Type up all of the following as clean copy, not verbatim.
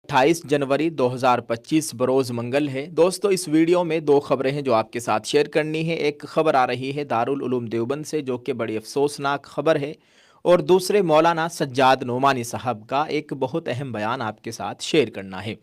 28 जनवरी 2025 बरोज़ मंगल है। दोस्तों, इस वीडियो में दो खबरें हैं जो आपके साथ शेयर करनी है। एक खबर आ रही है दारुल उलूम देवबंद से, जो कि बड़ी अफसोसनाक खबर है, और दूसरे मौलाना सज्जाद नोमानी साहब का एक बहुत अहम बयान आपके साथ शेयर करना है।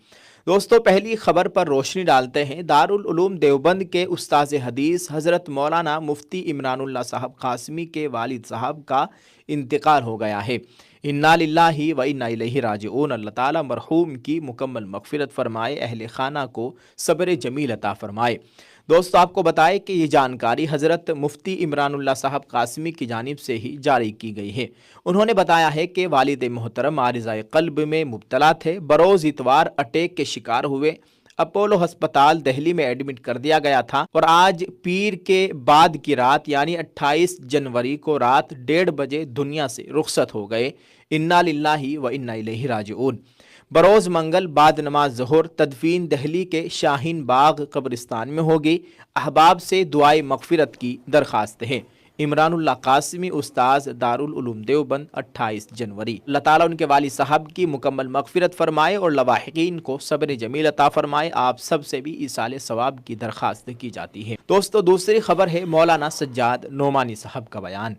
दोस्तों, पहली खबर पर रोशनी डालते हैं। दारुल उलूम देवबंद के उस्ताद हदीस हज़रत मौलाना मुफ्ती इमरानुल्लाह साहब कासमी के वालिद साहब का इंतकाल हो गया है। इन्ना लिल्लाहि व इन्ना इलैहि राजिऊन। अल्लाह ताला मरहूम की मुकम्मल मगफिरत फरमाए, अहले खाना को सब्र जमील अता फरमाए। दोस्तों, आपको बताएं कि ये जानकारी हज़रत मुफ्ती इमरानुल्लाह साहब कासमी की जानिब से ही जारी की गई है। उन्होंने बताया है कि वालिद मोहतरम आरिज़ाए क़ल्ब में मुब्तला थे, बरोज़ इतवार अटैक के शिकार हुए, अपोलो अस्पताल दिल्ली में एडमिट कर दिया गया था और आज पीर के बाद की रात यानी 28 जनवरी को रात 1:30 बजे दुनिया से रुखसत हो गए। इन्ना लिल्लाहि व इन्ना इलैहि राजिऊन। बरोज़ मंगल बाद नमाज ज़ोहर तदफीन दिल्ली के शाहीन बाग कब्रिस्तान में होगी। अहबाब से दुआए मगफिरत की दरख्वास्त है। इमरानुल्लाह कासमी उस्ताद दारुल उलूम देवबंद 28 जनवरी। अल्लाह ताला उनके वालिद साहब की मुकम्मल मगफिरत फरमाए और लवाहिकीन को सब्र जमील अता फरमाए। आप सब से भी ईसाले सवाब की दरख्वास्त की जाती है। दोस्तों, दूसरी खबर है मौलाना सज्जाद नोमानी साहब का बयान।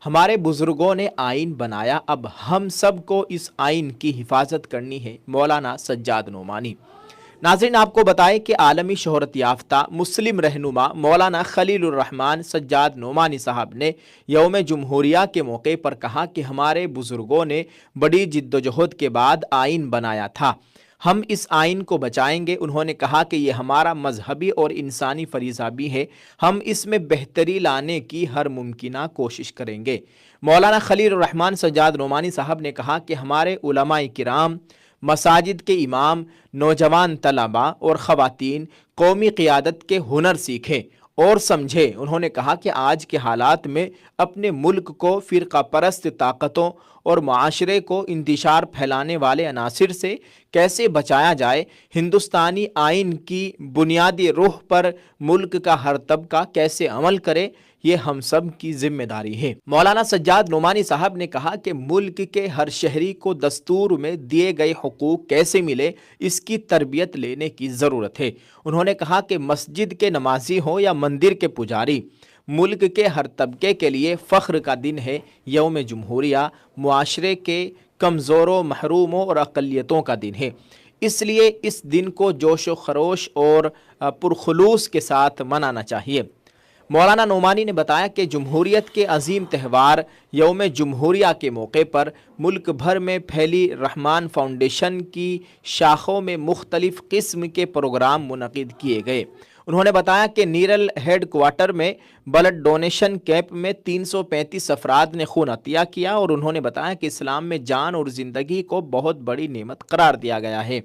हमारे बुजुर्गों ने आइन बनाया, अब हम सब को इस आइन की हिफाजत करनी है। मौलाना सज्जाद नोमानी। नाज़रीन, आपको बताएं कि आलमी शोहरत याफ्ता मुस्लिम रहनुमा मौलाना खलीलुर रहमान सज्जाद नोमानी साहब ने यौम जमहूरिया के मौके पर कहा कि हमारे बुजुर्गों ने बड़ी जिद्दोजहद के बाद आइन बनाया था, हम इस आइन को बचाएंगे। उन्होंने कहा कि ये हमारा मजहबी और इंसानी फरीज़ा भी है, हम इसमें बेहतरी लाने की हर मुमकिना कोशिश करेंगे। मौलाना खलीलुर रहमान सज्जाद नोमानी साहब ने कहा कि हमारे उलमाए किराम, मसाजिद के इमाम, नौजवान तलबा और ख़वातीन कौमी क़ियादत के हुनर सीखें और समझें। उन्होंने कहा कि आज के हालात में अपने मुल्क को फ़िरका परस्त ताकतों और माशरे को इंतशार फैलाने वाले अनासिर से कैसे बचाया जाए, हिंदुस्तानी आइन की बुनियादी रूह पर मुल्क का हर तबका कैसे अमल करे, ये हम सब की जिम्मेदारी है। मौलाना सज्जाद नोमानी साहब ने कहा कि मुल्क के हर शहरी को दस्तूर में दिए गए हुकूक कैसे मिले, इसकी तरबियत लेने की ज़रूरत है। उन्होंने कहा कि मस्जिद के नमाजी हो या मंदिर के पुजारी, मुल्क के हर तबके के लिए फ़ख्र का दिन है। यौम जमहूरिया मुआशरे के कमज़ोरों, महरूमों और अक़लियतों का दिन है, इसलिए इस दिन को जोश व खरोश और पुरखुलूस के साथ मनाना चाहिए। मौलाना नोमानी ने बताया कि जमहूरियत के अजीम त्यौहार यौम जमहूरिया के मौके पर मुल्क भर में फैली रहमान फाउंडेशन की शाखों में मुख्तलिफ़ किस्म के प्रोग्राम मुनक़िद किए गए। उन्होंने बताया कि नीरल हेड क्वार्टर में ब्लड डोनेशन कैंप में 335 अफराद ने खून अतिया किया और उन्होंने बताया कि इस्लाम में जान और ज़िंदगी को बहुत बड़ी नेमत करार दिया गया है।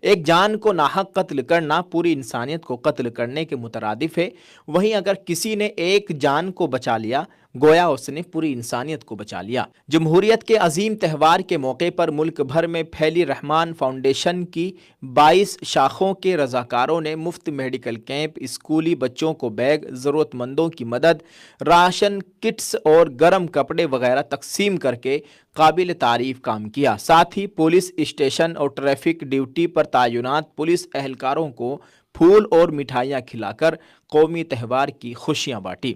एक जान को नाहक कत्ल करना पूरी इंसानियत को कत्ल करने के मुतरादिफ है। वहीं अगर किसी ने एक जान को बचा लिया, गोया उसने पूरी इंसानियत को बचा लिया। जमहूरियत के अजीम त्यौहार के मौके पर मुल्क भर में फैली रहमान फाउंडेशन की 22 शाखों के रजाकारों ने मुफ्त मेडिकल कैंप, स्कूली बच्चों को बैग, ज़रूरतमंदों की मदद, राशन किट्स और गर्म कपड़े वगैरह तकसीम करके काबिल तारीफ काम किया। साथ ही पुलिस स्टेशन और ट्रैफिक ड्यूटी पर तैनात पुलिस एहलकारों को फूल और मिठाइयाँ खिलाकर कौमी त्यौहार की खुशियाँ बांटी।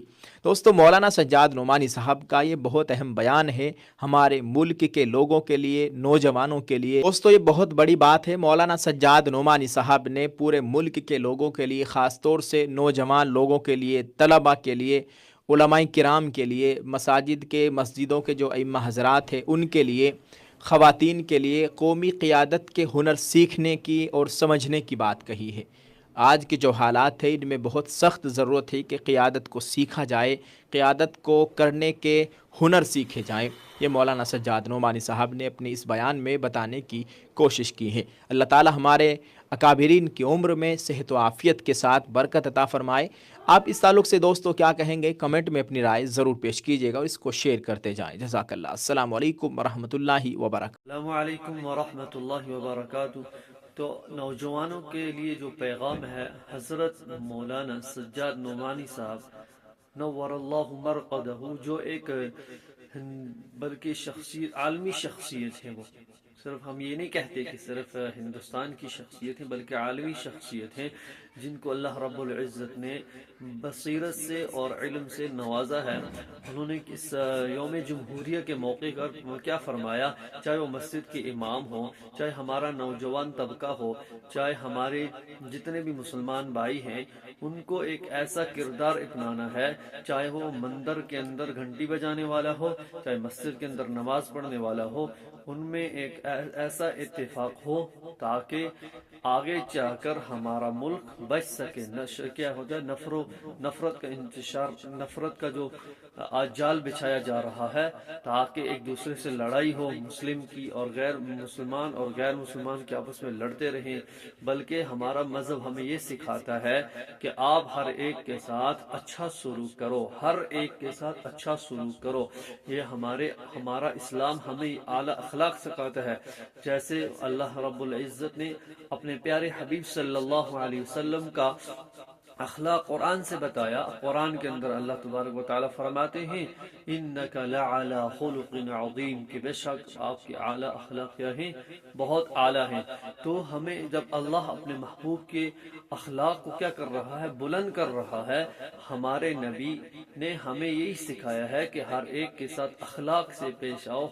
दोस्तों, मौलाना सज्जाद नोमानी साहब का ये बहुत अहम बयान है हमारे मुल्क के लोगों के लिए, नौजवानों के लिए। दोस्तों, ये बहुत बड़ी बात है। मौलाना सज्जाद नोमानी साहब ने पूरे मुल्क के लोगों के लिए, ख़ास तौर से नौजवान लोगों के लिए, तलबा के लिए, उलमाए किराम के लिए, मस्जिदों के जो इमाम हज़रात हैं उनके लिए, ख़वातीन के लिए कौमी क़ियादत के हुनर सीखने की और समझने की बात कही है। आज के जो हालात हैं इनमें बहुत सख्त ज़रूरत है कि क़ियादत को सीखा जाए, क़ियादत को करने के हुनर सीखे जाएं। ये मौलाना सज्जाद नोमानी साहब ने अपने इस बयान में बताने की कोशिश की है। अल्लाह ताला हमारे अकाबिरीन की उम्र में सेहत व आफ़ियत के साथ बरकत अता फ़रमाए। आप इस ताल्लुक़ से दोस्तों क्या कहेंगे, कमेंट में अपनी राय ज़रूर पेश कीजिएगा और इसको शेयर करते जाएँ। जज़ाकल्लाह। अस्सलामु अलैकुम वरहमतुल्लाहि वबरकातुहू। अस्सलामु अलैकुम वरहमतुल्लाहि वबरकातुहू। तो नौजवानों के लिए जो पैगाम है हज़रत मौलाना सज्जाद नोमानी साहब नव्वरल्लाहु मरक़दहू, जो एक बल्कि शख्सियत, आलमी शख्सियत है, वो صرف ہم یہ نہیں کہتے کہ صرف ہندوستان کی شخصیت ہیں، بلکہ عالمی شخصیت ہیں جن کو اللہ رب العزت نے بصیرت سے اور علم سے نوازا ہے۔ انہوں نے اس یوم جمہوریہ کے موقع پر کیا فرمایا، چاہے وہ مسجد کے امام ہوں، چاہے ہمارا نوجوان طبقہ ہو، چاہے ہمارے جتنے بھی مسلمان بھائی ہیں، ان کو ایک ایسا کردار اپنانا ہے، چاہے وہ مندر کے اندر گھنٹی بجانے والا ہو، چاہے مسجد کے اندر نماز پڑھنے والا ہو، ان میں ایک ایسا اتفاق ہو تاکہ آگے جا کر ہمارا ملک بچ سکے۔ کیا ہوتا ہے، نفرت کا انتشار، نفرت کا جو آج جال بچھایا جا رہا ہے، تاکہ ایک دوسرے سے لڑائی ہو، مسلم کی اور غیر مسلمان کے آپس میں لڑتے رہیں، بلکہ ہمارا مذہب ہمیں یہ سکھاتا ہے کہ آپ ہر ایک کے ساتھ اچھا سلوک کرو، ہر ایک کے ساتھ اچھا سلوک کرو۔ یہ ہمارا اسلام ہمیں اعلیٰ اخلاق سکھاتا ہے، جیسے اللہ رب العزت نے اپنے پیارے حبیب صلی اللہ علیہ وسلم کا اخلاق قرآن سے بتایا۔ قرآن کے اندر اللہ تبارک و تعالیٰ فرماتے ہیں انک لعلی خلق عظیم، کہ بے شک آپ کے اعلیٰ اخلاق کیا ہیں، بہت اعلیٰ ہیں۔ تو ہمیں جب اللہ اپنے محبوب کے اخلاق کو کیا کر رہا ہے، بلند کر رہا ہے، ہمارے نبی نے ہمیں یہی سکھایا ہے کہ ہر ایک کے ساتھ اخلاق سے پیش آؤ،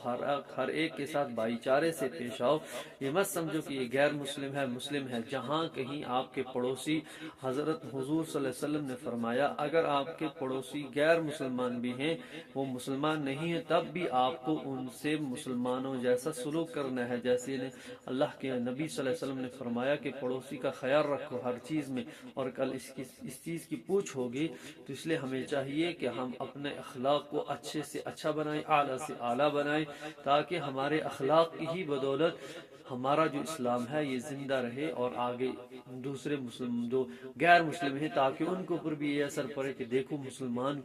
ہر ایک کے ساتھ بھائی چارے سے پیش آؤ۔ یہ مت سمجھو کہ یہ غیر مسلم ہے، مسلم ہے۔ جہاں کہیں آپ کے پڑوسی، حضرت حضور صلی اللہ علیہ وسلم نے فرمایا اگر آپ کے پڑوسی غیر مسلمان بھی ہیں، وہ مسلمان نہیں ہیں، تب بھی آپ کو ان سے مسلمانوں جیسا سلوک کرنا ہے، جیسے اللہ کے نبی صلی اللہ علیہ وسلم نے فرمایا کہ پڑوسی کا خیال رکھو ہر چیز میں، اور کل اس چیز کی پوچھ ہوگی۔ تو اس لیے ہمیں چاہیے کہ ہم اپنے اخلاق کو اچھے سے اچھا بنائیں، اعلیٰ سے اعلیٰ بنائیں، تاکہ ہمارے اخلاق کی ہی بدولت ہمارا جو اسلام ہے یہ زندہ رہے، اور آگے دوسرے جو غیر مسلم ہیں، تاکہ ان کے اوپر بھی یہ اثر پڑے کہ دیکھو مسلمان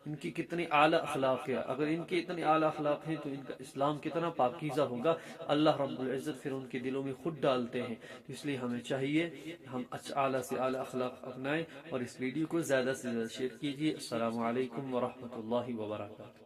ان کی کتنی اعلیٰ اخلاق ہے، اگر ان کے اتنے اعلیٰ اخلاق ہیں تو ان کا اسلام کتنا پاکیزہ ہوگا، اللہ رب العزت پھر ان کے دلوں میں خود ڈالتے ہیں۔ اس لیے ہمیں چاہیے ہم اعلیٰ سے اعلیٰ اخلاق اپنائیں، اور اس ویڈیو کو زیادہ سے زیادہ شیئر کیجیے۔ السلام علیکم ورحمۃ اللہ وبرکاتہ۔